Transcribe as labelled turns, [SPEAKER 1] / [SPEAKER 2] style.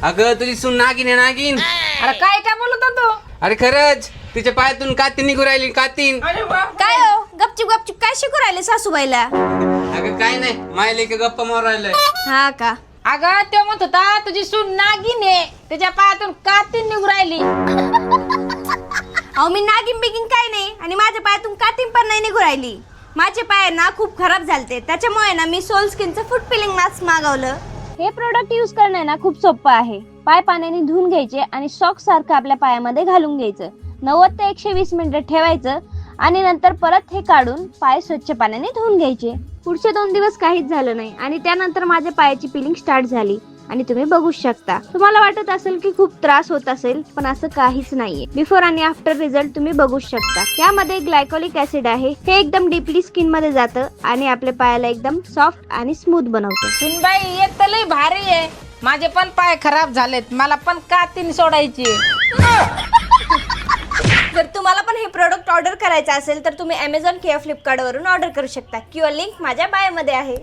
[SPEAKER 1] अगं तुझी सून नागिन आहे नागिन.
[SPEAKER 2] अरे काय बोलत होतो?
[SPEAKER 1] अरे खरंच तिच्या पायातून कातीन निघू राहिली कातीन.
[SPEAKER 3] काय हो गपचूप गपचूप काय शिकू राहिले सासूबाईला?
[SPEAKER 1] अगं काय नाही मायले का गप्पा मारू राहिलंय.
[SPEAKER 3] हा का?
[SPEAKER 2] अगं तो म्हणत होता तुझी सून नागिन आहे, त्याच्या पायातून कातीन निघू राहिली.
[SPEAKER 3] अहो मी नागिन बिगिन काय नाही आणि माझ्या पायातून कातीन पण नाही निघू राहिली. माझे पाय ना खूप खराब झालते, त्याच्यामुळे ना मी सोल स्किनचं फूट पिलिंग मास्क मागवलं.
[SPEAKER 4] हे प्रोडक्ट यूज करणं ना खूप सोपं आहे. पाय पाण्याने धुवून घ्यायचे आणि सॉक्स सारखं आपल्या पायामध्ये घालून घ्यायचं. 90 ते 120 मिनिटं ठेवायचं आणि नंतर परत हे काढून पाय स्वच्छ पाण्याने धुवून घ्यायचे. पुढचे 2 दिवस काहीच झालं नाही आणि त्यानंतर माझ्या पायाची पिलिंग स्टार्ट झाली आणि तुम्ही बघू शकता. तुम्हाला वाटत असेल की खूप त्रास होत असेल, पण असं काहीच नाहीये. बिफोर आणि आफ्टर रिझल्ट तुम्ही बघू शकता. यामध्ये ग्लायकोलिक ऍसिड आहे. हे एकदम डीपली स्किन मध्ये जातं आणि आपल्या पायाला एकदम सॉफ्ट आणि स्मूथ बनवतं.
[SPEAKER 2] सुनबाई एक तर लई भारी आहे. माझे पण पाय खराब झालेत, मला पण कातीन सोडायची.
[SPEAKER 3] जर तुम्हाला पण हे प्रोडक्ट ऑर्डर करायचं असेल तर तुम्ही Amazon किंवा फ्लिपकार्ट वरून ऑर्डर करू शकता किंवा लिंक माझ्या बायोमध्ये आहे.